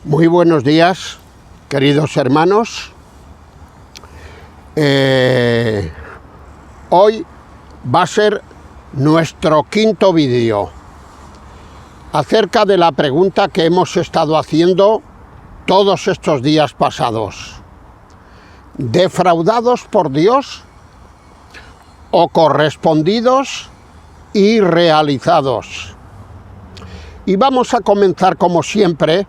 Muy buenos días, queridos hermanos. Hoy va a ser nuestro quinto vídeo acerca de la pregunta que hemos estado haciendo todos estos días pasados. ¿Defraudados por Dios o correspondidos y realizados? Y vamos a comenzar, como siempre,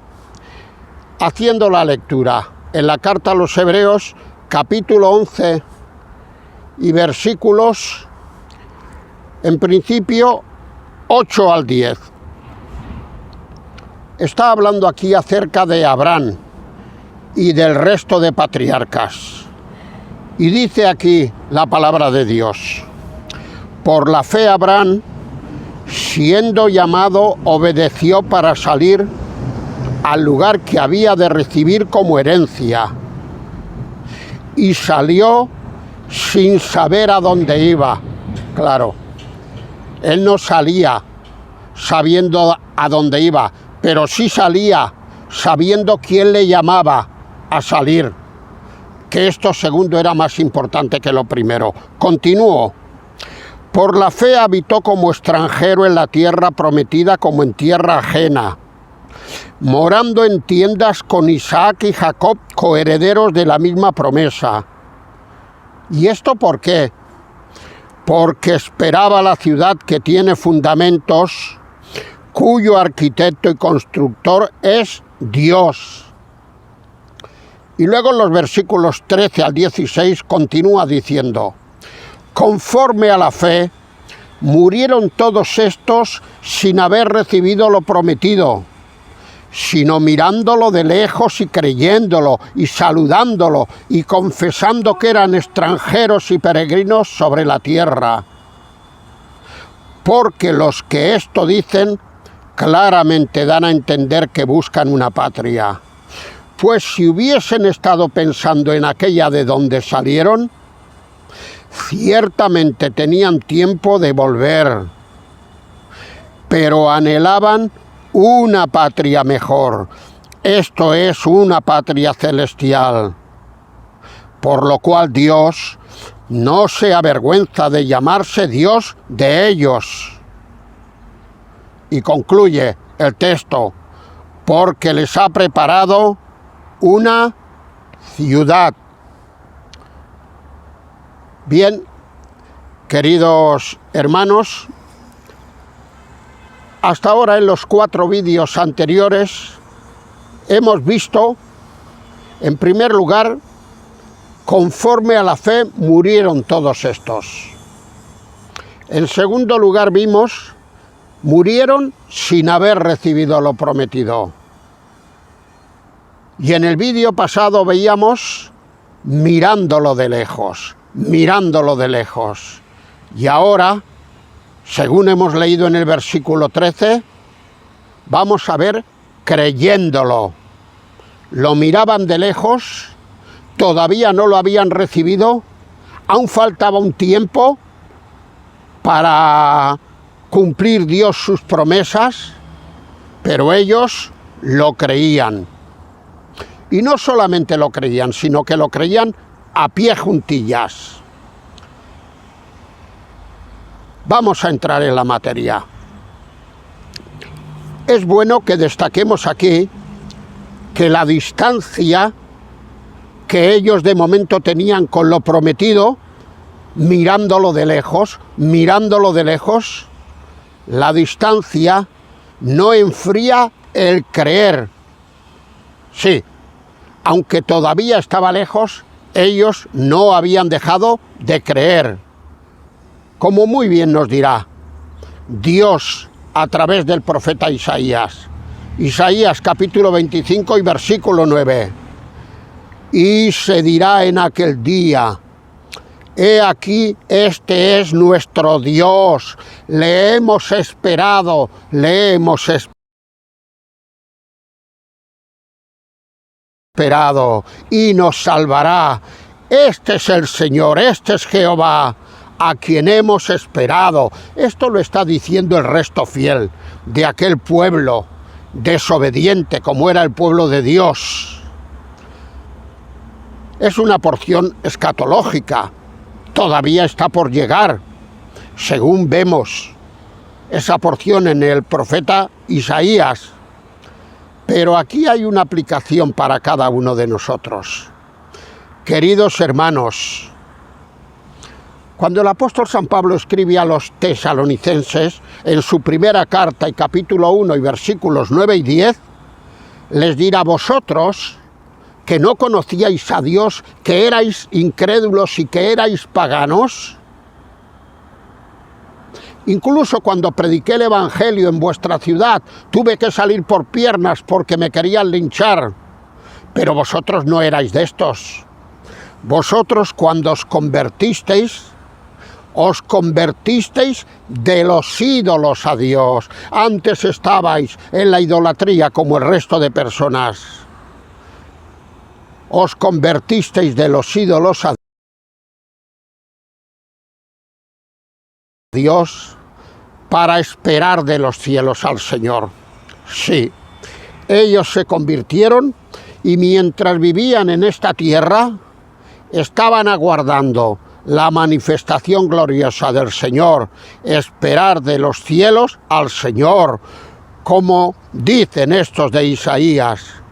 haciendo la lectura en la carta a los Hebreos, capítulo 11 y versículos, en principio, 8 al 10. Está hablando aquí acerca de Abraham y del resto de patriarcas. Y dice aquí la palabra de Dios: por la fe Abraham, siendo llamado, obedeció para salir al lugar que había de recibir como herencia, y salió sin saber a dónde iba. Claro, él no salía sabiendo a dónde iba, pero sí salía sabiendo quién le llamaba a salir, que esto segundo era más importante que lo primero. Continúo. Por la fe habitó como extranjero en la tierra prometida, como en tierra ajena, morando en tiendas con Isaac y Jacob, coherederos de la misma promesa. ¿Y esto por qué? Porque esperaba la ciudad que tiene fundamentos, cuyo arquitecto y constructor es Dios. Y luego en los versículos 13 al 16 continúa diciendo: conforme a la fe, murieron todos estos sin haber recibido lo prometido, sino mirándolo de lejos y creyéndolo y saludándolo y confesando que eran extranjeros y peregrinos sobre la tierra. Porque los que esto dicen claramente dan a entender que buscan una patria. Pues si hubiesen estado pensando en aquella de donde salieron, ciertamente tenían tiempo de volver, pero anhelaban una patria mejor, esto es, una patria celestial. Por lo cual Dios no se avergüenza de llamarse Dios de ellos. Y concluye el texto: porque les ha preparado una ciudad. Bien, queridos hermanos, hasta ahora en los 4 vídeos anteriores hemos visto, en primer lugar, conforme a la fe murieron todos estos. En segundo lugar vimos, murieron sin haber recibido lo prometido. Y en el vídeo pasado veíamos mirándolo de lejos. Mirándolo de lejos. Y ahora, según hemos leído en el versículo 13, vamos a ver creyéndolo. Lo miraban de lejos, todavía no lo habían recibido, aún faltaba un tiempo para cumplir Dios sus promesas, pero ellos lo creían. Y no solamente lo creían, sino que lo creían a pie juntillas. Vamos a entrar en la materia. Es bueno que destaquemos aquí que la distancia que ellos de momento tenían con lo prometido, mirándolo de lejos, la distancia no enfría el creer. Sí, aunque todavía estaba lejos, ellos no habían dejado de creer. Como muy bien nos dirá Dios a través del profeta Isaías. Isaías capítulo 25 y versículo 9. Y se dirá en aquel día: he aquí, este es nuestro Dios, le hemos esperado, y nos salvará. Este es el Señor, este es Jehová, a quien hemos esperado. Esto lo está diciendo el resto fiel de aquel pueblo desobediente como era el pueblo de Dios. Es una porción escatológica, todavía está por llegar, según vemos esa porción en el profeta Isaías. Pero aquí hay una aplicación para cada uno de nosotros. Queridos hermanos, cuando el apóstol San Pablo escribe a los tesalonicenses, en su primera carta y capítulo 1 y versículos 9 y 10, les dirá: vosotros, que no conocíais a Dios, que erais incrédulos y que erais paganos, incluso cuando prediqué el evangelio en vuestra ciudad, tuve que salir por piernas porque me querían linchar, pero vosotros no erais de estos. Vosotros, cuando os convertisteis de los ídolos a Dios. Antes estabais en la idolatría como el resto de personas. Os convertisteis de los ídolos a Dios para esperar de los cielos al Señor. Sí, ellos se convirtieron y mientras vivían en esta tierra, estaban aguardando la manifestación gloriosa del Señor, esperar de los cielos al Señor, como dicen estos de Isaías.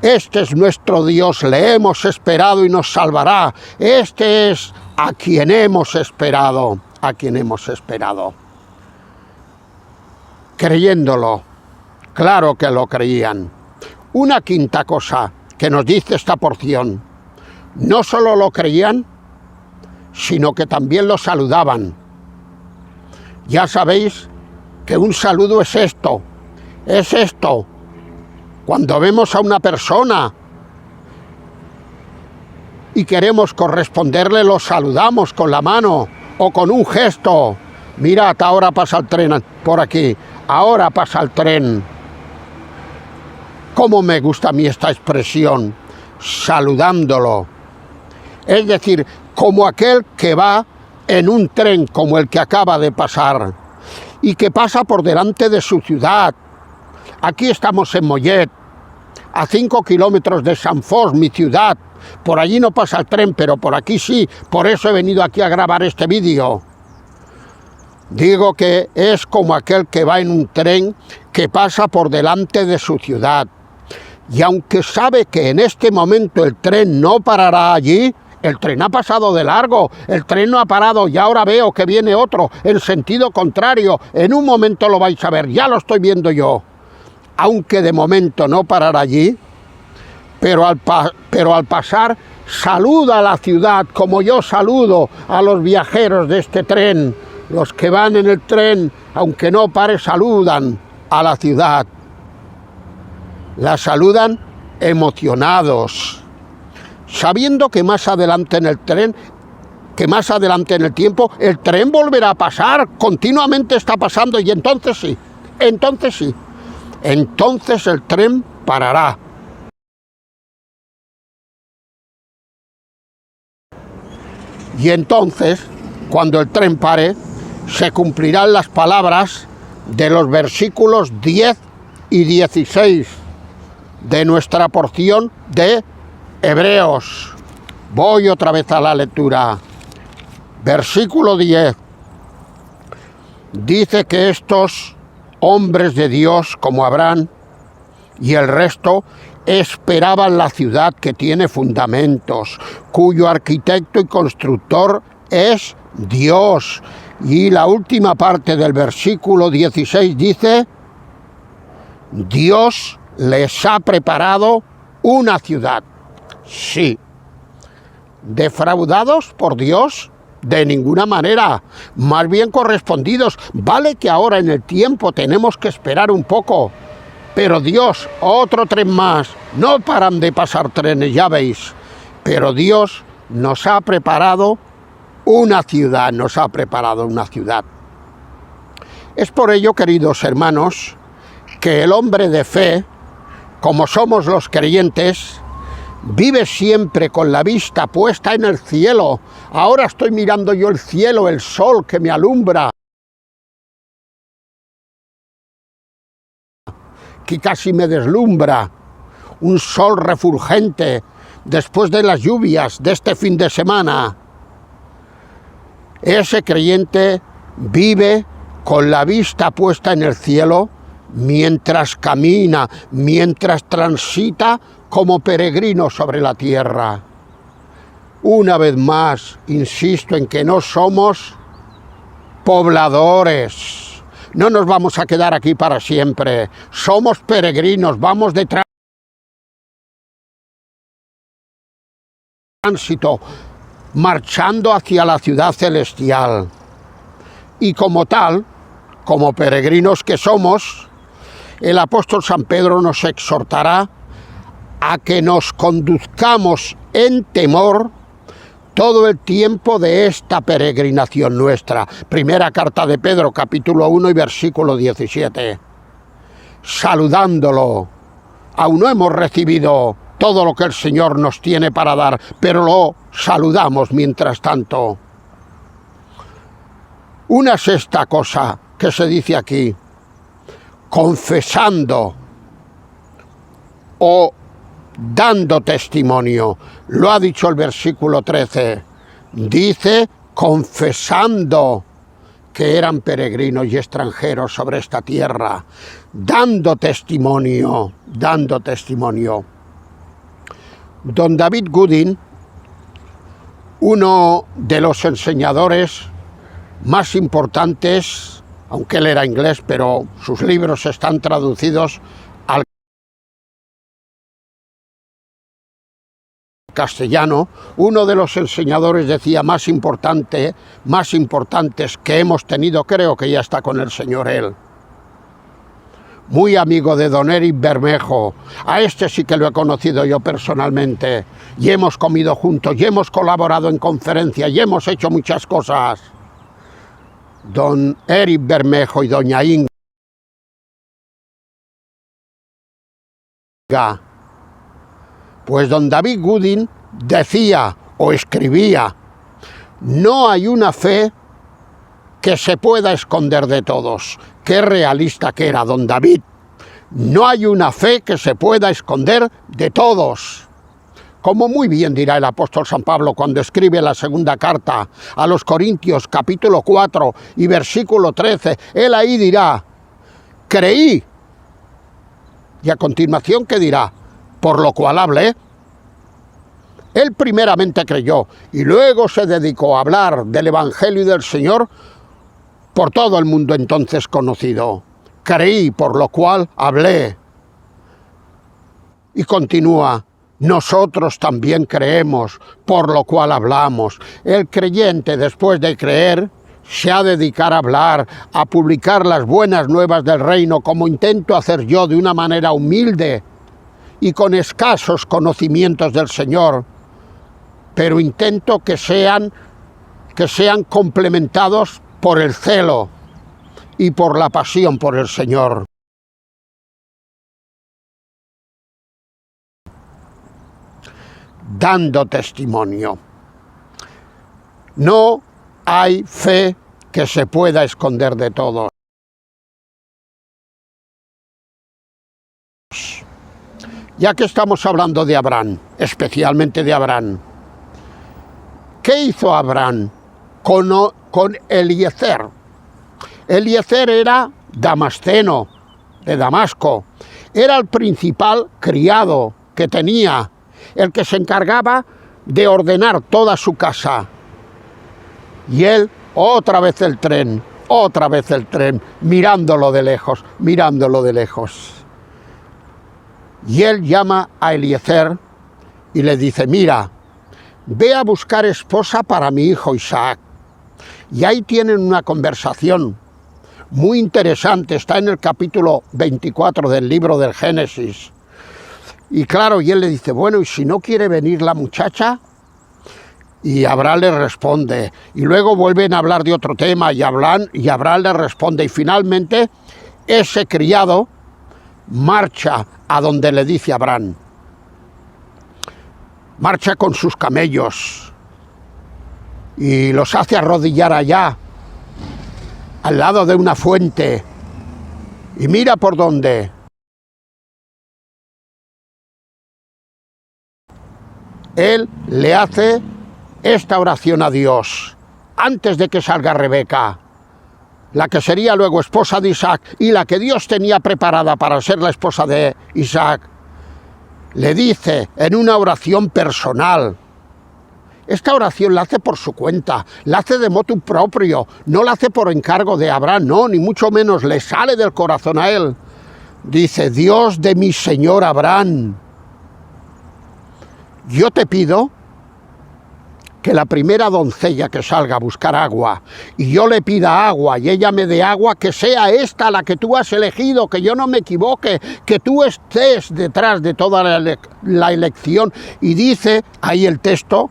Este es nuestro Dios, le hemos esperado y nos salvará. Este es a quien hemos esperado, Creyéndolo, claro que lo creían. Una quinta cosa que nos dice esta porción: no solo lo creían, sino que también lo saludaban. Ya sabéis que un saludo es esto. Cuando vemos a una persona y queremos corresponderle, lo saludamos con la mano o con un gesto. Mirad, ahora pasa el tren por aquí, ahora pasa el tren. ¿Cómo me gusta a mí esta expresión? Saludándolo. Es decir, como aquel que va en un tren como el que acaba de pasar y que pasa por delante de su ciudad. Aquí estamos en Mollet, a 5 kilómetros de Sant Fost, mi ciudad. Por allí no pasa el tren, pero por aquí sí. Por eso he venido aquí a grabar este vídeo. Digo que es como aquel que va en un tren que pasa por delante de su ciudad. Y aunque sabe que en este momento el tren no parará allí, el tren ha pasado de largo, el tren no ha parado y ahora veo que viene otro en sentido contrario. En un momento lo vais a ver, ya lo estoy viendo yo. Aunque de momento no parará allí, pero al pasar saluda a la ciudad como yo saludo a los viajeros de este tren. Los que van en el tren, aunque no pare, saludan a la ciudad. La saludan emocionados, sabiendo que más adelante en el tren, que más adelante en el tiempo, el tren volverá a pasar, continuamente está pasando, y entonces sí, entonces el tren parará. Y entonces, cuando el tren pare, se cumplirán las palabras de los versículos 10 y 16 de nuestra porción de Hebreos. Voy otra vez a la lectura. Versículo 10. Dice que estos hombres de Dios, como Abraham y el resto, esperaban la ciudad que tiene fundamentos, cuyo arquitecto y constructor es Dios. Y la última parte del versículo 16 dice: Dios les ha preparado una ciudad. Sí. ¿Defraudados por Dios? De ninguna manera, más bien correspondidos. Vale que ahora en el tiempo tenemos que esperar un poco, pero Dios, otro tren más. No paran de pasar trenes, ya veis. Pero Dios nos ha preparado una ciudad, Es por ello, queridos hermanos, que el hombre de fe, como somos los creyentes, vive siempre con la vista puesta en el cielo. Ahora estoy mirando yo el cielo, el sol que me alumbra. que casi me deslumbra, un sol refulgente después de las lluvias de este fin de semana. Ese creyente vive con la vista puesta en el cielo mientras camina, mientras transita como peregrino sobre la tierra. Una vez más, insisto en que no somos pobladores, no nos vamos a quedar aquí para siempre, somos peregrinos, vamos de tránsito, marchando hacia la ciudad celestial. Y como tal, como peregrinos que somos, el apóstol San Pedro nos exhortará a que nos conduzcamos en temor todo el tiempo de esta peregrinación nuestra. Primera carta de Pedro, capítulo 1 y versículo 17. Saludándolo. Aún no hemos recibido todo lo que el Señor nos tiene para dar, pero lo saludamos mientras tanto. Una sexta cosa que se dice aquí, confesando o dando testimonio. Lo ha dicho el versículo 13. Dice, confesando que eran peregrinos y extranjeros sobre esta tierra, dando testimonio, dando testimonio. Don David Gooding, uno de los enseñadores más importantes, aunque él era inglés, pero sus libros están traducidos al castellano, uno de los enseñadores decía más importantes que hemos tenido, creo que ya está con el Señor él. Muy amigo de don Eric Bermejo, a este sí que lo he conocido yo personalmente, y hemos comido juntos, y hemos colaborado en conferencias, y hemos hecho muchas cosas. Don Eric Bermejo y doña Inga. Pues don David Gooding decía o escribía, no hay una fe que se pueda esconder de todos. Qué realista que era don David. No hay una fe que se pueda esconder de todos. Como muy bien dirá el apóstol San Pablo cuando escribe la segunda carta a los Corintios, capítulo 4 y versículo 13, él ahí dirá, creí. Y a continuación, ¿qué dirá? Por lo cual hablé. Él primeramente creyó y luego se dedicó a hablar del Evangelio y del Señor por todo el mundo entonces conocido. Creí, por lo cual hablé. Y continúa, nosotros también creemos, por lo cual hablamos. El creyente, después de creer, se ha de dedicar a hablar, a publicar las buenas nuevas del reino, como intento hacer yo de una manera humilde y con escasos conocimientos del Señor, pero intento que sean complementados por el celo y por la pasión por el Señor. Dando testimonio. No hay fe que se pueda esconder de todos. Ya que estamos hablando de Abraham, especialmente de Abraham, ¿qué hizo Abraham con Eliezer? Eliezer era damasceno, de Damasco. Era el principal criado que tenía, el que se encargaba de ordenar toda su casa. Y él, otra vez el tren, mirándolo de lejos, Y él llama a Eliezer y le dice, mira, ve a buscar esposa para mi hijo Isaac. Y ahí tienen una conversación muy interesante, está en el capítulo 24 del libro del Génesis. Y claro, y él le dice, bueno, ¿y si no quiere venir la muchacha? Y Abraham le responde, y luego vuelven a hablar de otro tema, y Abraham le responde, y finalmente ese criado marcha a donde le dice Abraham. Marcha con sus camellos y los hace arrodillar allá, al lado de una fuente, y mira por dónde. él le hace esta oración a Dios, antes de que salga Rebeca, la que sería luego esposa de Isaac y la que Dios tenía preparada para ser la esposa de Isaac. Le dice en una oración personal. Esta oración la hace por su cuenta, la hace de motu proprio, no la hace por encargo de Abraham, no, ni mucho menos, le sale del corazón a él. Dice: Dios de mi señor Abraham, yo te pido que la primera doncella que salga a buscar agua y yo le pida agua y ella me dé agua, que sea esta la que tú has elegido, que yo no me equivoque, que tú estés detrás de toda la elección. Y dice ahí el texto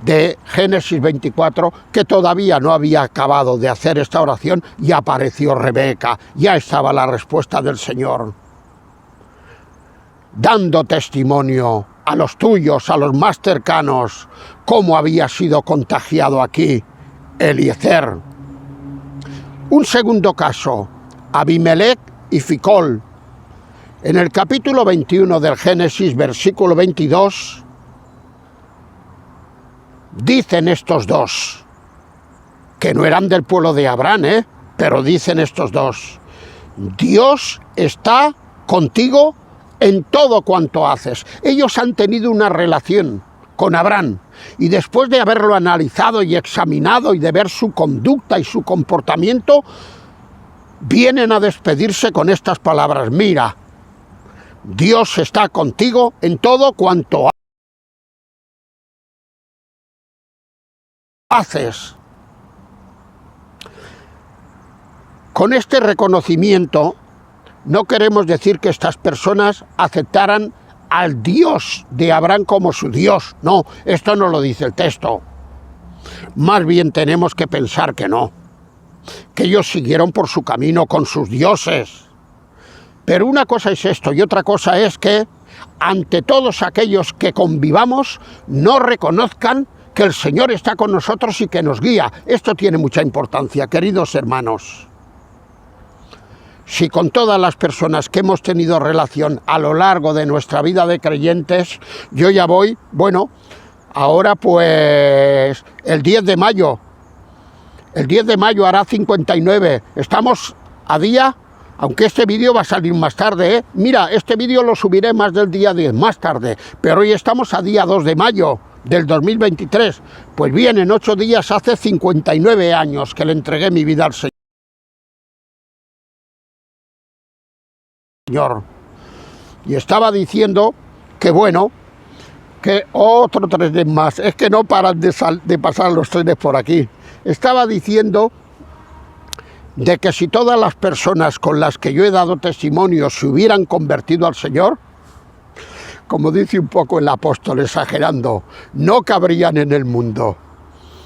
de Génesis 24, que todavía no había acabado de hacer esta oración y apareció Rebeca. Ya estaba la respuesta del Señor, dando testimonio a los tuyos, a los más cercanos, cómo había sido contagiado aquí Eliezer. Un segundo caso, Abimelech y Ficol. En el capítulo 21 del Génesis, versículo 22, dicen estos dos, que no eran del pueblo de Abraham, pero dicen estos dos: Dios está contigo en todo cuanto haces. Ellos han tenido una relación con Abraham y después de haberlo analizado y examinado y de ver su conducta y su comportamiento, vienen a despedirse con estas palabras: mira, Dios está contigo en todo cuanto haces. Con este reconocimiento no queremos decir que estas personas aceptaran al Dios de Abraham como su Dios. No, esto no lo dice el texto. Más bien tenemos que pensar que no, que ellos siguieron por su camino con sus dioses. Pero una cosa es esto y otra cosa es que ante todos aquellos que convivamos no reconozcan que el Señor está con nosotros y que nos guía. Esto tiene mucha importancia, queridos hermanos. Si con todas las personas que hemos tenido relación a lo largo de nuestra vida de creyentes, yo ya voy, bueno, ahora pues el 10 de mayo hará 59, estamos a día, aunque este vídeo va a salir más tarde, Mira, este vídeo lo subiré más del día 10, más tarde, pero hoy estamos a día 2 de mayo del 2023, pues bien, en 8 días hace 59 años que le entregué mi vida al Señor. Y estaba diciendo que bueno, que otro tren más, es que no paran de pasar los trenes por aquí. Estaba diciendo de que si todas las personas con las que yo he dado testimonio se hubieran convertido al Señor, como dice un poco el apóstol exagerando, no cabrían en el mundo.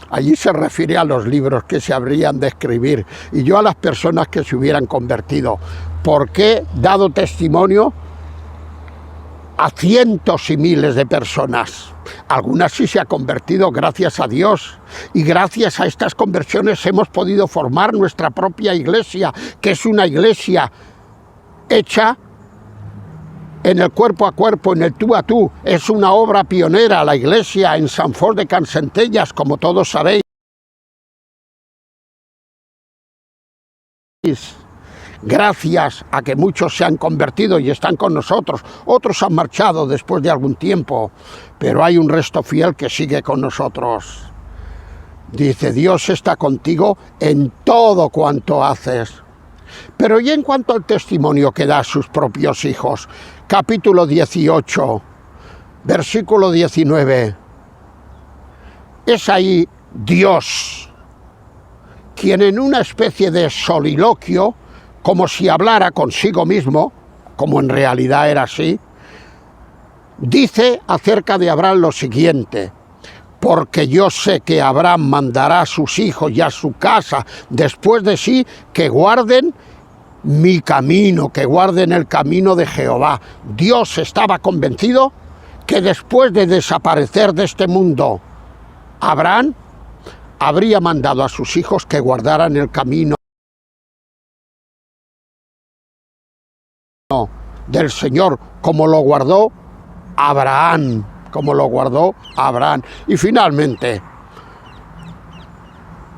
Allí se refiere a los libros que se habrían de escribir y yo a las personas que se hubieran convertido, porque he dado testimonio a cientos y miles de personas. Algunas sí se han convertido, gracias a Dios, y gracias a estas conversiones hemos podido formar nuestra propia iglesia, que es una iglesia hecha en el cuerpo a cuerpo, en el tú a tú. Es una obra pionera la iglesia en Sant Fost de Campsentelles, como todos sabéis. Gracias a que muchos se han convertido y están con nosotros, otros han marchado después de algún tiempo, pero hay un resto fiel que sigue con nosotros. Dice: Dios está contigo en todo cuanto haces. Pero y en cuanto al testimonio que da a sus propios hijos, capítulo 18, versículo 19, es ahí Dios quien en una especie de soliloquio, como si hablara consigo mismo, como en realidad era así, dice acerca de Abraham lo siguiente: porque yo sé que Abraham mandará a sus hijos y a su casa después de sí que guarden mi camino, que guarden el camino de Jehová. Dios estaba convencido que después de desaparecer de este mundo, Abraham habría mandado a sus hijos que guardaran el camino del Señor, como lo guardó Abraham como lo guardó Abraham. Y finalmente,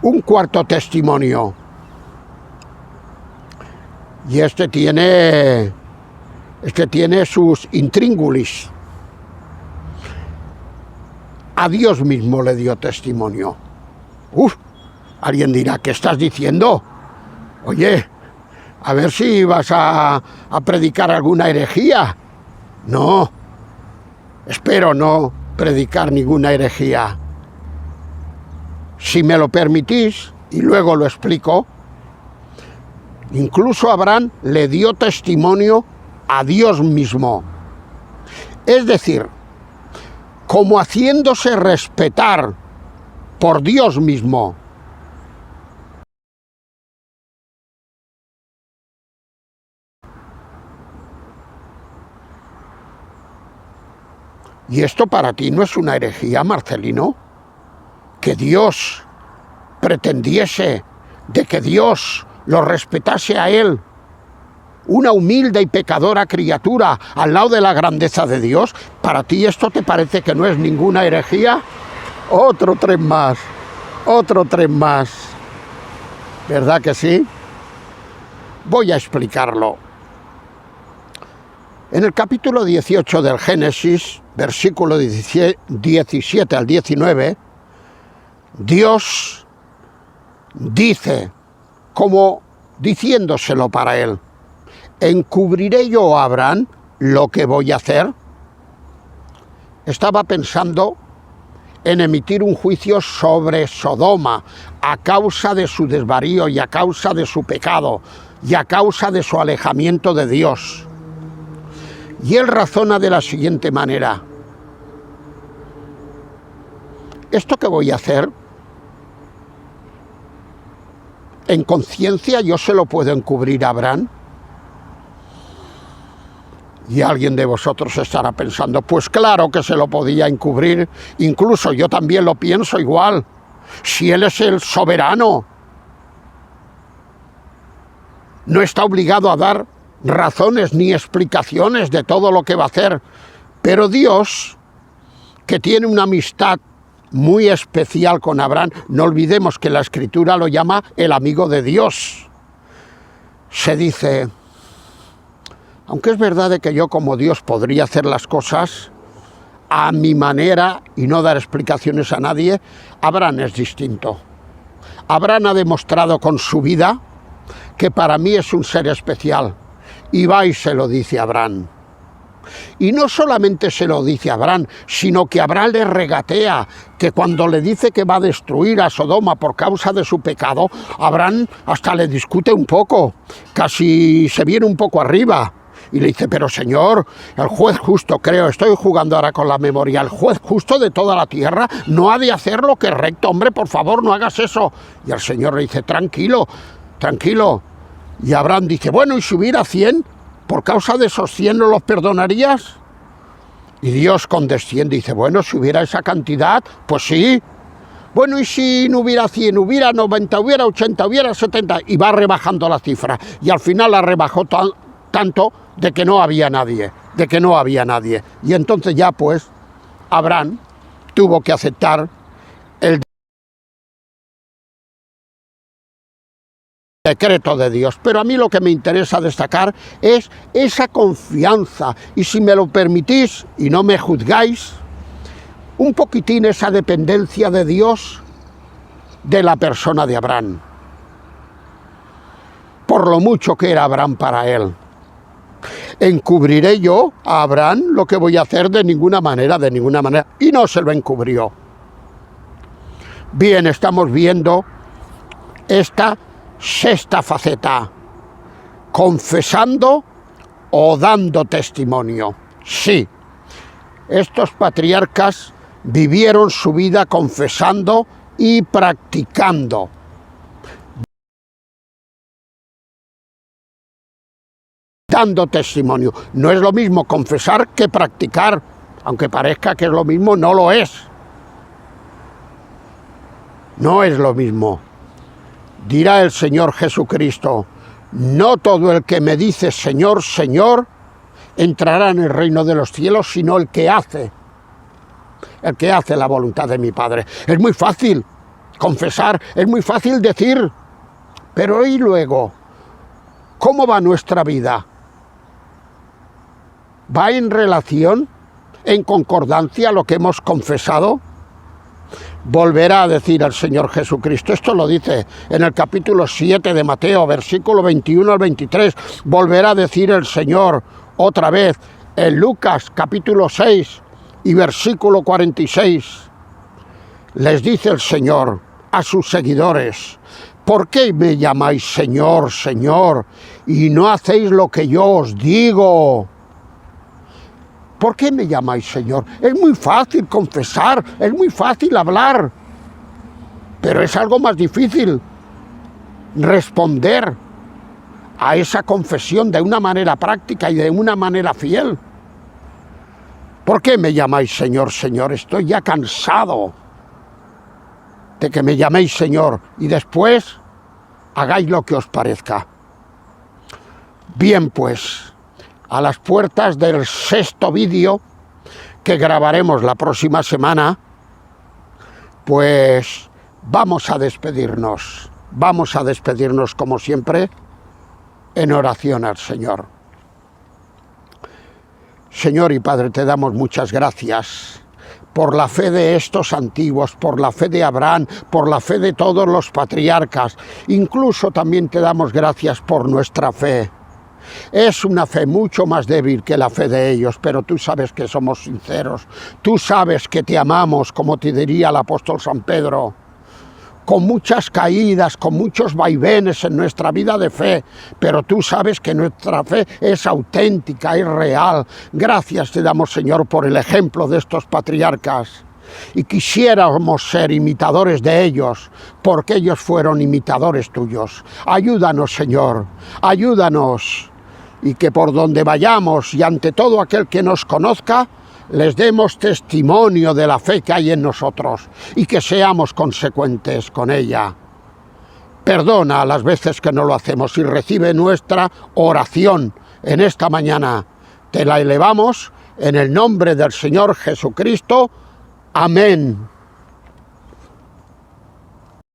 un cuarto testimonio. Y este tiene sus intríngulis. A Dios mismo le dio testimonio. Alguien dirá, ¿qué estás diciendo? Oye, a ver si vas a predicar alguna herejía. No, espero no predicar ninguna herejía. Si me lo permitís, y luego lo explico, incluso Abraham le dio testimonio a Dios mismo. Es decir, como haciéndose respetar por Dios mismo. ¿Y esto para ti no es una herejía, Marcelino? Que Dios pretendiese de que Dios lo respetase a él, una humilde y pecadora criatura, al lado de la grandeza de Dios. ¿Para ti esto te parece que no es ninguna herejía? Otro tren más, ¿verdad que sí? Voy a explicarlo. En el capítulo 18 del Génesis, versículo 17 al 19, Dios dice, como diciéndoselo para él, ¿encubriré yo a Abraham lo que voy a hacer? Estaba pensando en emitir un juicio sobre Sodoma a causa de su desvarío y a causa de su pecado y a causa de su alejamiento de Dios. Y él razona de la siguiente manera: ¿esto que voy a hacer, en conciencia yo se lo puedo encubrir a Abraham? Y alguien de vosotros estará pensando, pues claro que se lo podía encubrir, incluso yo también lo pienso igual, si él es el soberano, no está obligado a dar razones ni explicaciones de todo lo que va a hacer, pero Dios, que tiene una amistad muy especial con Abraham, no olvidemos que la Escritura lo llama el amigo de Dios, se dice, aunque es verdad de que yo como Dios podría hacer las cosas a mi manera y no dar explicaciones a nadie, Abraham es distinto. Abraham ha demostrado con su vida que para mí es un ser especial. Y va y se lo dice a Abraham. Y no solamente se lo dice a Abraham, sino que Abraham le regatea, que cuando le dice que va a destruir a Sodoma por causa de su pecado, Abraham hasta le discute un poco, casi se viene un poco arriba. Y le dice, pero Señor, el juez justo, creo, estoy jugando ahora con la memoria, el juez justo de toda la tierra no ha de hacer lo que es recto, hombre, por favor, no hagas eso. Y el Señor le dice, tranquilo, tranquilo. Y Abraham dice, bueno, ¿y si hubiera 100? ¿Por causa de esos 100 no los perdonarías? Y Dios condesciende y dice, bueno, si hubiera esa cantidad, pues sí. Bueno, ¿y si no hubiera 100, hubiera 90, hubiera 80, hubiera 70? Y va rebajando la cifra. Y al final la rebajó tanto de que no había nadie, Y entonces ya pues Abraham tuvo que aceptar el decreto de Dios. Pero a mí lo que me interesa destacar es esa confianza, y si me lo permitís y no me juzgáis, un poquitín esa dependencia de Dios de la persona de Abraham, por lo mucho que era Abraham para él. ¿Encubriré yo a Abraham lo que voy a hacer? De ninguna manera, y no se lo encubrió. Bien, estamos viendo esta sexta faceta, confesando o dando testimonio. Sí, estos patriarcas vivieron su vida confesando y practicando. Dando testimonio. No es lo mismo confesar que practicar, aunque parezca que es lo mismo, no lo es. No es lo mismo. Dirá el Señor Jesucristo, no todo el que me dice Señor, Señor, entrará en el reino de los cielos, sino el que hace el que hace la voluntad de mi Padre. Es muy fácil confesar, es muy fácil decir, pero ¿y luego? ¿Cómo va nuestra vida? ¿Va en relación, en concordancia a lo que hemos confesado? Volverá a decir el Señor Jesucristo, esto lo dice en el capítulo 7 de Mateo, versículo 21 al 23, volverá a decir el Señor otra vez en Lucas capítulo 6 y versículo 46, les dice el Señor a sus seguidores, ¿por qué me llamáis Señor, Señor, y no hacéis lo que yo os digo? ¿Por qué me llamáis Señor? Es muy fácil confesar, es muy fácil hablar, pero es algo más difícil responder a esa confesión de una manera práctica y de una manera fiel. ¿Por qué me llamáis Señor, Señor? Estoy ya cansado de que me llaméis Señor y después hagáis lo que os parezca. Bien, pues, a las puertas del 6º vídeo que grabaremos la próxima semana, pues vamos a despedirnos como siempre en oración al Señor. Señor y Padre, te damos muchas gracias por la fe de estos antiguos, por la fe de Abraham, por la fe de todos los patriarcas. Incluso también te damos gracias por nuestra fe. Es una fe mucho más débil que la fe de ellos, pero tú sabes que somos sinceros. Tú sabes que te amamos, como te diría el apóstol San Pedro, con muchas caídas, con muchos vaivenes en nuestra vida de fe, pero tú sabes que nuestra fe es auténtica, es real. Gracias te damos, Señor, por el ejemplo de estos patriarcas. Y quisiéramos ser imitadores de ellos, porque ellos fueron imitadores tuyos. Ayúdanos, Señor, ayúdanos, y que por donde vayamos y ante todo aquel que nos conozca, les demos testimonio de la fe que hay en nosotros y que seamos consecuentes con ella. Perdona las veces que no lo hacemos y recibe nuestra oración en esta mañana. Te la elevamos en el nombre del Señor Jesucristo. Amén.